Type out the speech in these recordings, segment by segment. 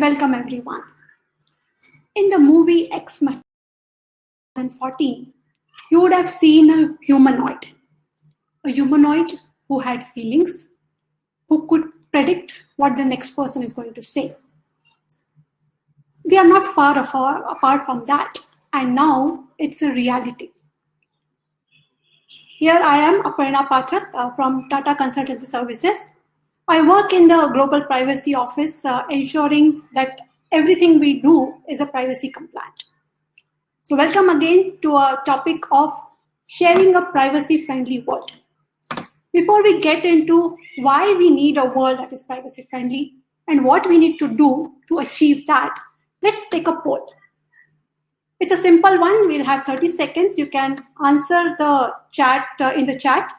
welcome everyone. In the movie X-Men 2014, you would have seen a humanoid who had feelings, who could predict what the next person is going to say. We are not far apart from that, and now it's a reality. Here I am, Aparna Pathak from Tata Consultancy Services. I work in the Global Privacy Office, ensuring that everything we do is a privacy compliant. So welcome again to our topic of sharing a privacy-friendly world. Before we get into why we need a world that is privacy-friendly and what we need to do to achieve that, let's take a poll. It's a simple one. We'll have 30 seconds. You can answer the chat in the chat.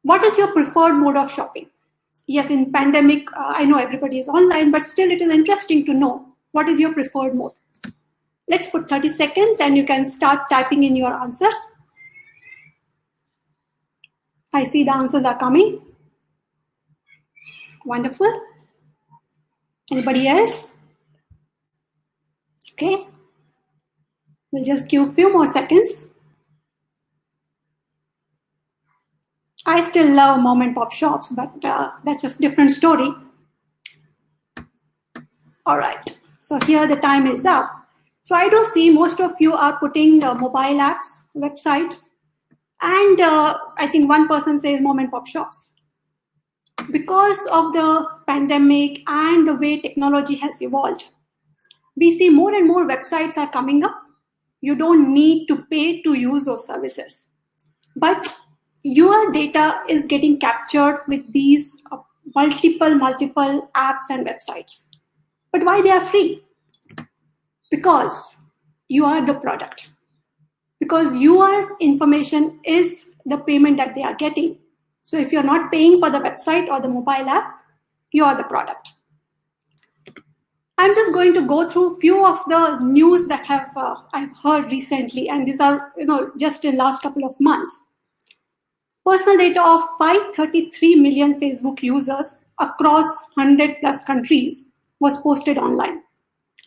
What is your preferred mode of shopping? Yes, in pandemic, I know everybody is online, but still it is interesting to know what is your preferred mode. Let's put 30 seconds and you can start typing in your answers. I see the answers are coming. Wonderful. Anybody else? Okay. We'll just give a few more seconds. I still love mom and pop shops, but that's just a different story. All right, so here the time is up. So I do see most of you are putting mobile apps, websites, and I think one person says mom and pop shops. Because of the pandemic and the way technology has evolved, we see more and more websites are coming up. You don't need to pay to use those services. But your data is getting captured with these multiple apps and websites. But why they are free? Because you are the product. Because your information is the payment that they are getting. So if you're not paying for the website or the mobile app, you are the product. I'm just going to go through a few of the news that I've heard recently, and these are just in the last couple of months. Personal data of 533 million Facebook users across 100 plus countries was posted online.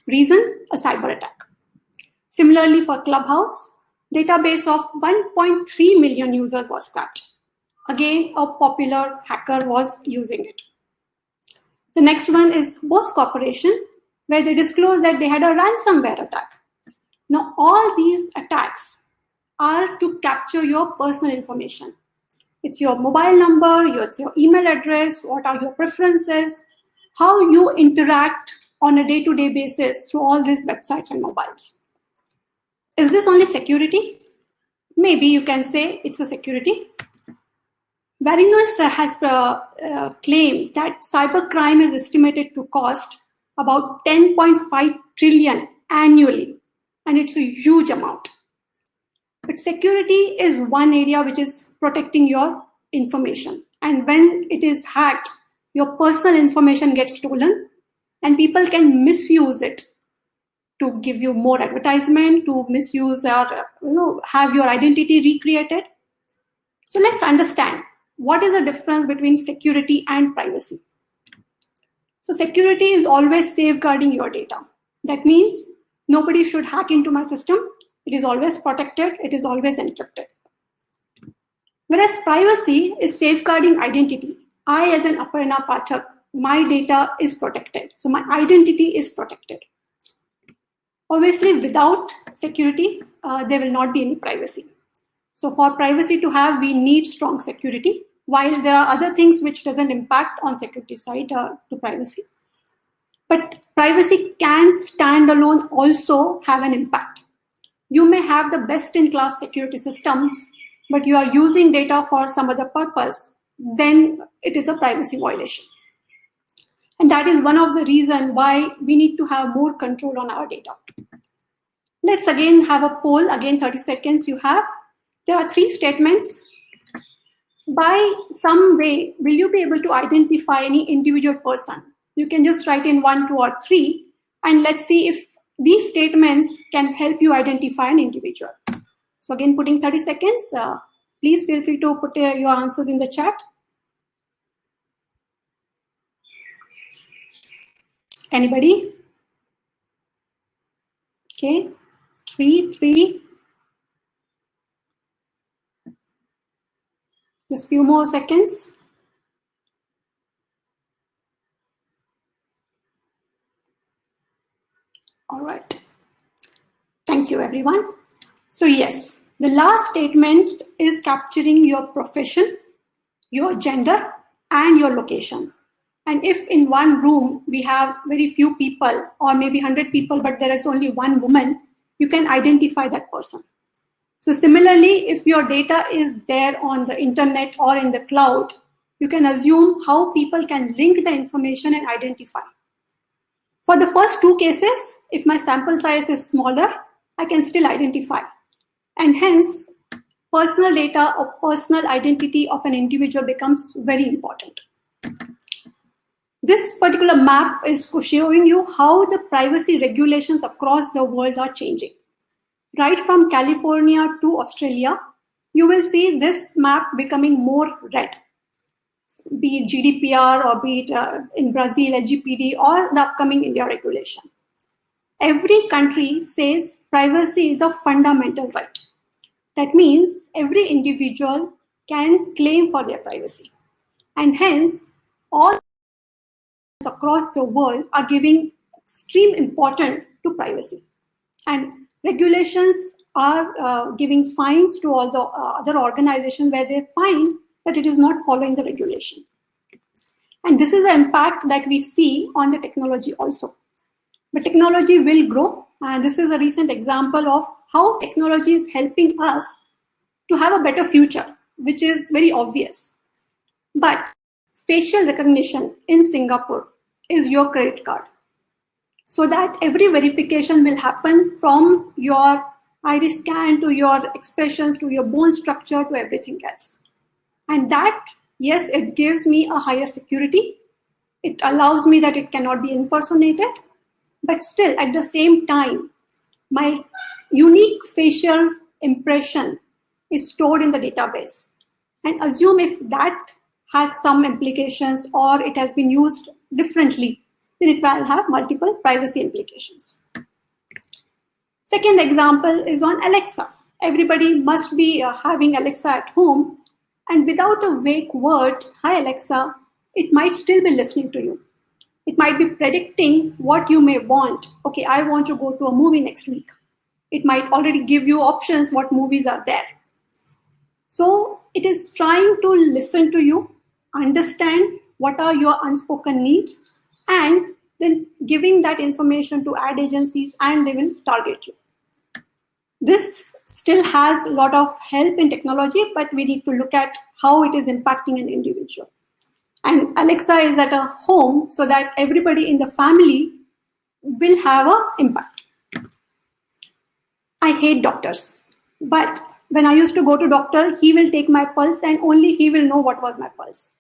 Reason? A cyber attack. Similarly, for Clubhouse, database of 1.3 million users was cracked. Again, a popular hacker was using it. The next one is Bose Corporation, where they disclosed that they had a ransomware attack. Now, all these attacks are to capture your personal information. It's your mobile number, it's your email address, what are your preferences, how you interact on a day-to-day basis through all these websites and mobiles. Is this only security? Maybe you can say it's a security. Verinos has claimed that cybercrime is estimated to cost about 10.5 trillion annually, and it's a huge amount. But security is one area which is protecting your information. And when it is hacked, your personal information gets stolen and people can misuse it to give you more advertisement, to misuse or have your identity recreated. So let's understand what is the difference between security and privacy. So security is always safeguarding your data. That means nobody should hack into my system. It is always protected. It is always encrypted. Whereas privacy is safeguarding identity. I, as an Aparna Pathak, my data is protected. So my identity is protected. Obviously, without security, there will not be any privacy. So for privacy to have, we need strong security, while there are other things which doesn't impact on security side to privacy. But privacy can stand alone also have an impact. You may have the best-in-class security systems, but you are using data for some other purpose, then it is a privacy violation. And that is one of the reasons why we need to have more control on our data. Let's again have a poll, again 30 seconds you have. There are 3 statements. By some way, will you be able to identify any individual person? You can just write in 1, 2, or 3, and let's see if these statements can help you identify an individual. So again, putting 30 seconds. Please feel free to put your answers in the chat. Anybody? Okay, 3. Just few more seconds. All right. Thank you, everyone. So yes, the last statement is capturing your profession, your gender, and your location. And if in one room we have very few people, or maybe 100 people, but there is only one woman, you can identify that person. So similarly, if your data is there on the internet or in the cloud, you can assume how people can link the information and identify. For the first two cases, if my sample size is smaller, I can still identify. And hence, personal data or personal identity of an individual becomes very important. This particular map is showing you how the privacy regulations across the world are changing. Right from California to Australia, you will see this map becoming more red, be it GDPR or be it in Brazil, LGPD, or the upcoming India regulation. Every country says privacy is a fundamental right. That means every individual can claim for their privacy. And hence, all across the world are giving extreme importance to privacy. And regulations are giving fines to all the other organizations where they find that it is not following the regulation. And this is the impact that we see on the technology also. But technology will grow, and this is a recent example of how technology is helping us to have a better future, which is very obvious. But facial recognition in Singapore is your credit card. So that every verification will happen from your iris scan to your expressions to your bone structure to everything else. And that, yes, it gives me a higher security. It allows me that it cannot be impersonated. But still, at the same time, my unique facial impression is stored in the database. And assume if that has some implications or it has been used differently, then it will have multiple privacy implications. Second example is on Alexa. Everybody must be having Alexa at home, and without a wake word, "Hi Alexa," it might still be listening to you. It might be predicting what you may want. Okay, I want to go to a movie next week. It might already give you options what movies are there. So it is trying to listen to you, understand what are your unspoken needs, and then giving that information to ad agencies, and they will target you. This still has a lot of help in technology, but we need to look at how it is impacting an individual. And Alexa is at a home so that everybody in the family will have an impact. I hate doctors, but when I used to go to doctor, he will take my pulse and only he will know what was my pulse.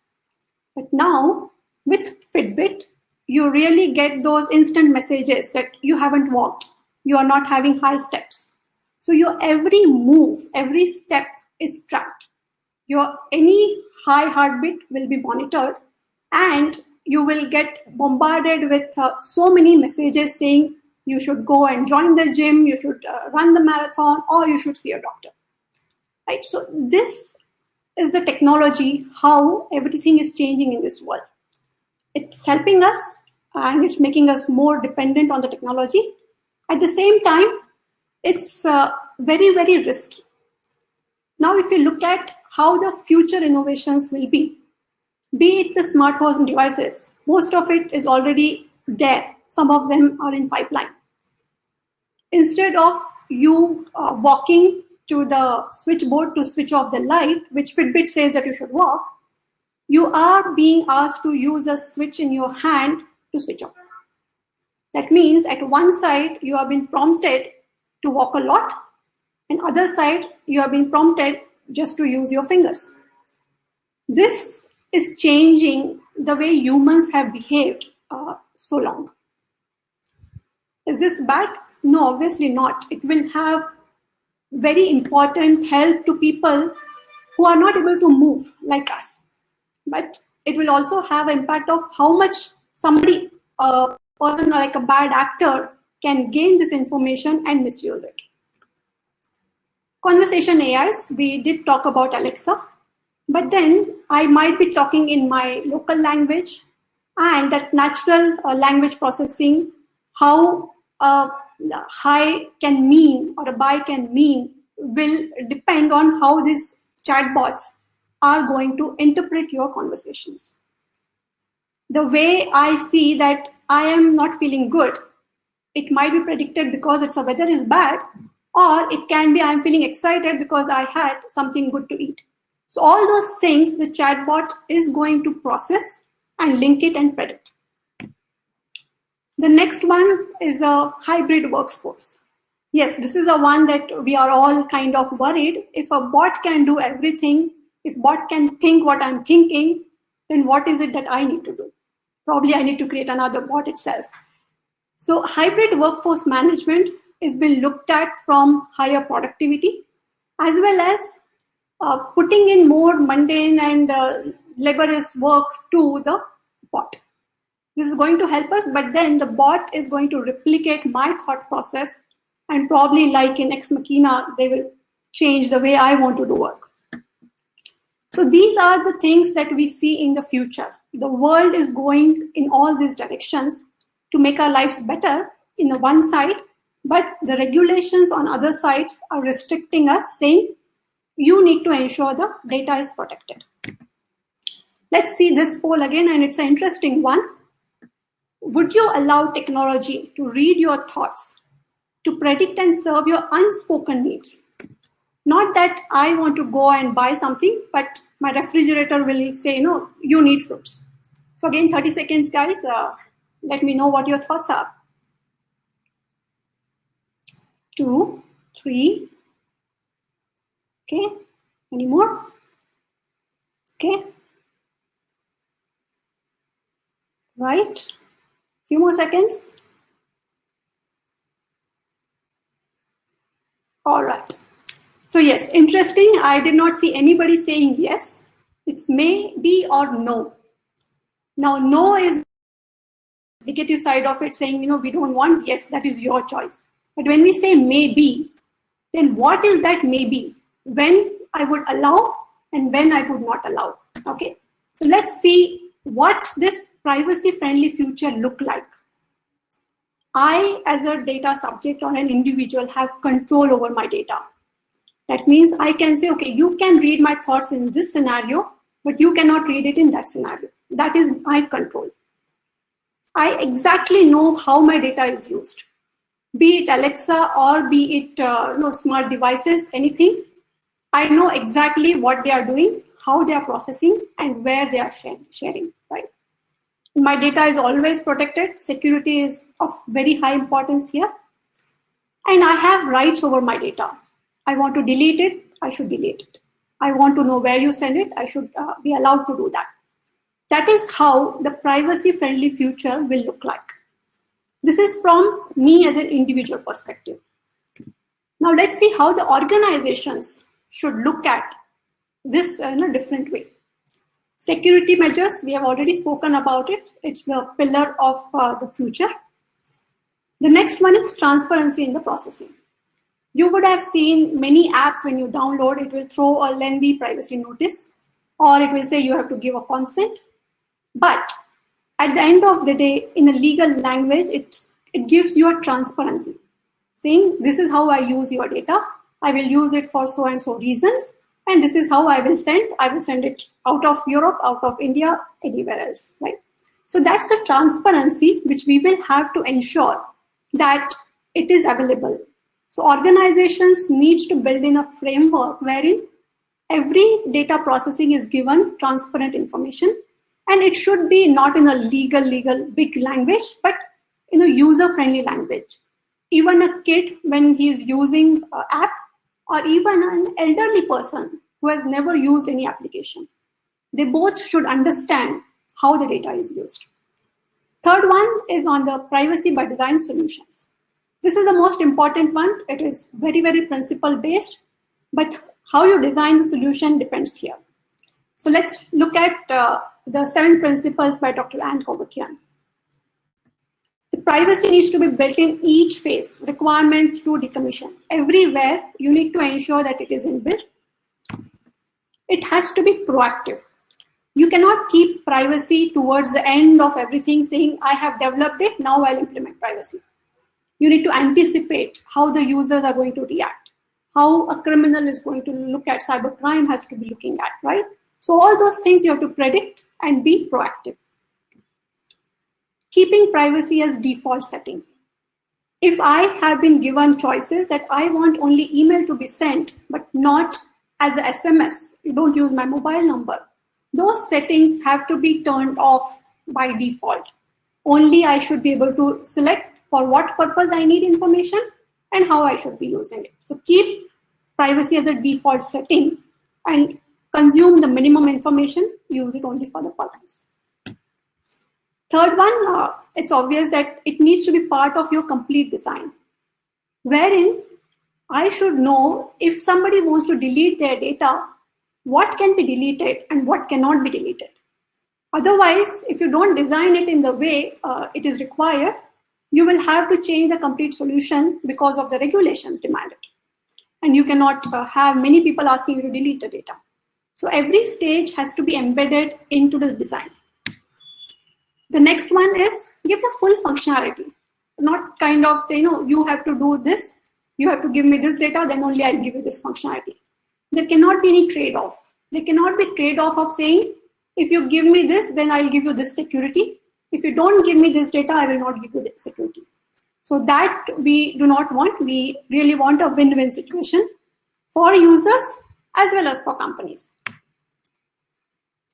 But now with Fitbit, you really get those instant messages that you haven't walked, you are not having high steps. So your every move, every step is tracked. Your any high heartbeat will be monitored, and you will get bombarded with so many messages saying you should go and join the gym, you should run the marathon, or you should see a doctor. Right? So this is the technology, how everything is changing in this world. It's helping us and it's making us more dependent on the technology. At the same time, it's very, very risky. Now, if you look at how the future innovations will be it the smart home devices, most of it is already there. Some of them are in pipeline. Instead of you walking to the switchboard to switch off the light, which Fitbit says that you should walk, you are being asked to use a switch in your hand to switch off. That means at one side, you have been prompted to walk a lot, and other side, you have been prompted just to use your fingers. This is changing the way humans have behaved so long. Is this bad? No, obviously not. It will have very important help to people who are not able to move like us. But it will also have an impact of how much somebody, a person like a bad actor, can gain this information and misuse it. Conversation AIs, we did talk about Alexa, but then I might be talking in my local language, and that natural language processing, how a hi can mean or a bye can mean will depend on how these chatbots are going to interpret your conversations. The way I see that I am not feeling good, it might be predicted because the weather is bad, or it can be I'm feeling excited because I had something good to eat. So all those things the chatbot is going to process and link it and predict. The next one is a hybrid workforce. Yes, this is the one that we are all kind of worried. If a bot can do everything, if bot can think what I'm thinking, then what is it that I need to do? Probably I need to create another bot itself. So hybrid workforce management is being looked at from higher productivity, as well as putting in more mundane and laborious work to the bot. This is going to help us, but then the bot is going to replicate my thought process, and probably like in Ex Machina, they will change the way I want to do work. So these are the things that we see in the future. The world is going in all these directions to make our lives better in the one side, but the regulations on other sides are restricting us, saying you need to ensure the data is protected. Let's see this poll again, and it's an interesting one. Would you allow technology to read your thoughts, to predict and serve your unspoken needs? Not that I want to go and buy something, but my refrigerator will say, no, you need fruits. So again, 30 seconds, guys. Let me know what your thoughts are. 2, 3. Okay, any more? Okay. Right. Few more seconds. All right. So yes, interesting. I did not see anybody saying yes. It's maybe or no. Now, no is negative side of it, saying, we don't want. Yes, that is your choice. But when we say maybe, then what is that maybe? When I would allow and when I would not allow. Okay. So let's see what this privacy-friendly future look like. I, as a data subject or an individual, have control over my data. That means I can say, okay, you can read my thoughts in this scenario, but you cannot read it in that scenario. That is my control. I exactly know how my data is used. Be it Alexa or be it smart devices, anything. I know exactly what they are doing, how they are processing, and where they are sharing, right? My data is always protected. Security is of very high importance here. And I have rights over my data. I want to delete it, I should delete it. I want to know where you send it, I should be allowed to do that. That is how the privacy-friendly future will look like. This is from me as an individual perspective. Now let's see how the organizations should look at this in a different way. Security measures, we have already spoken about it. It's the pillar of the future. The next one is transparency in the processing. You would have seen many apps when you download, it will throw a lengthy privacy notice, or it will say you have to give a consent. But at the end of the day, in a legal language, it gives you a transparency, saying this is how I use your data. I will use it for so and so reasons, and this is how I will send. I will send it out of Europe, out of India, anywhere else, right? So that's the transparency which we will have to ensure that it is available. So organizations need to build in a framework wherein every data processing is given transparent information, and it should be not in a legal big language, but in a user-friendly language. Even a kid, when he is using an app, or even an elderly person who has never used any application, they both should understand how the data is used. Third one is on the privacy by design solutions. This is the most important one. It is very, very principle based, but how you design the solution depends here. So let's look at the 7 principles by Dr. Anne Cowbeckian. The The privacy needs to be built in each phase, requirements to decommission. Everywhere, you need to ensure that it is inbuilt. It has to be proactive. You cannot keep privacy towards the end of everything saying, I have developed it, now I'll implement privacy. You need to anticipate how the users are going to react, how a criminal is going to look at cybercrime has to be looking at, right? So all those things you have to predict and be proactive. Keeping privacy as default setting. If I have been given choices that I want only email to be sent, but not as a SMS, you don't use my mobile number, those settings have to be turned off by default. Only I should be able to select for what purpose I need information and how I should be using it. So keep privacy as a default setting and consume the minimum information, use it only for the purpose. Third one, it's obvious that it needs to be part of your complete design, wherein I should know if somebody wants to delete their data, what can be deleted and what cannot be deleted. Otherwise, if you don't design it in the way it is required, you will have to change the complete solution because of the regulations demanded. And you cannot have many people asking you to delete the data. So every stage has to be embedded into the design. The next one is give the full functionality, not kind of say, no, you have to do this, you have to give me this data, then only I'll give you this functionality. There cannot be any trade-off. There cannot be trade-off of saying, if you give me this, then I'll give you this security. If you don't give me this data, I will not give you this security. So that we do not want. We really want a win-win situation for users as well as for companies.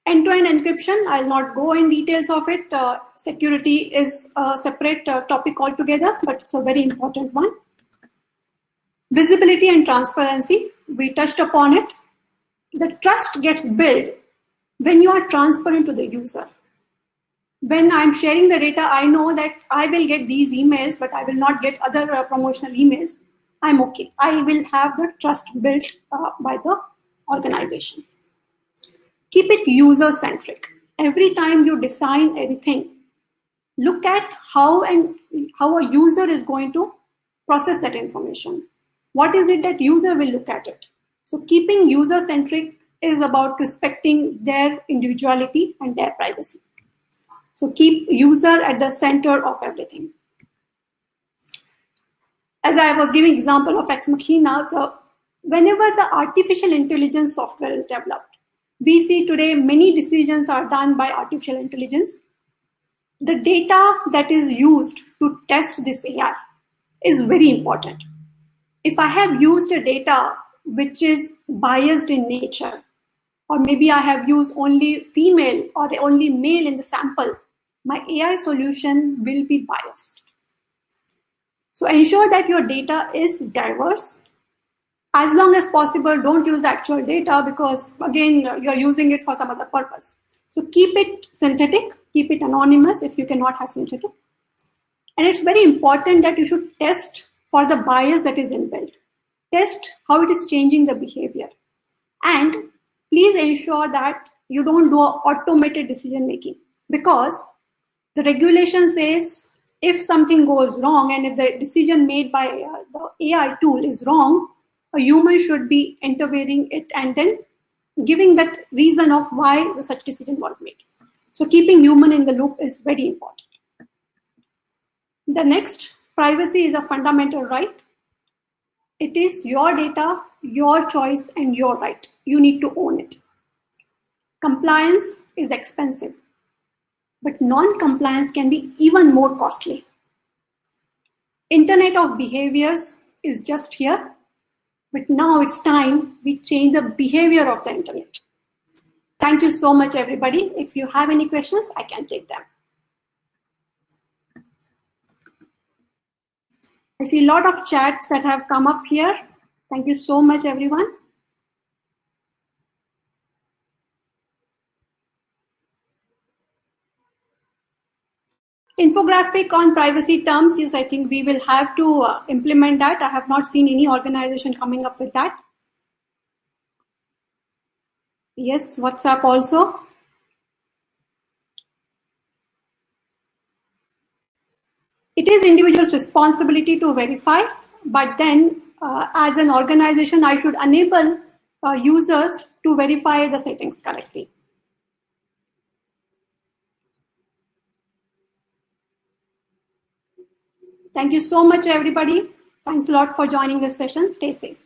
End-to-end encryption, I'll not go in details of it. Security is a separate topic altogether, but it's a very important one. Visibility and transparency, we touched upon it. The trust gets built when you are transparent to the user. When I'm sharing the data, I know that I will get these emails, but I will not get other promotional emails. I'm okay. I will have the trust built by the organization. Keep it user-centric. Every time you design anything, look at how a user is going to process that information. What is it that user will look at it? So keeping user-centric is about respecting their individuality and their privacy. So keep user at the center of everything. As I was giving example of Ex Machina, so whenever the artificial intelligence software is developed, we see today many decisions are done by artificial intelligence. The data that is used to test this AI is very important. If I have used a data which is biased in nature, or maybe I have used only female or only male in the sample, my AI solution will be biased. So ensure that your data is diverse. As long as possible, don't use actual data because, again, you're using it for some other purpose. So keep it synthetic, keep it anonymous if you cannot have synthetic. And it's very important that you should test for the bias that is inbuilt. Test how it is changing the behavior. And please ensure that you don't do automated decision making, because the regulation says if something goes wrong and if the decision made by the AI tool is wrong, a human should be intervening it and then giving that reason of why such decision was made. So keeping human in the loop is very important. The next, privacy is a fundamental right. It is your data, your choice, and your right. You need to own it. Compliance is expensive, but non-compliance can be even more costly. Internet of behaviors is just here, but now it's time we change the behavior of the internet. Thank you so much, everybody. If you have any questions, I can take them. I see a lot of chats that have come up here. Thank you so much, everyone. Infographic on privacy terms, yes, I think we will have to implement that. I have not seen any organization coming up with that. Yes, WhatsApp also. It is individual's responsibility to verify, but then as an organization, I should enable users to verify the settings correctly. Thank you so much, everybody. Thanks a lot for joining this session. Stay safe.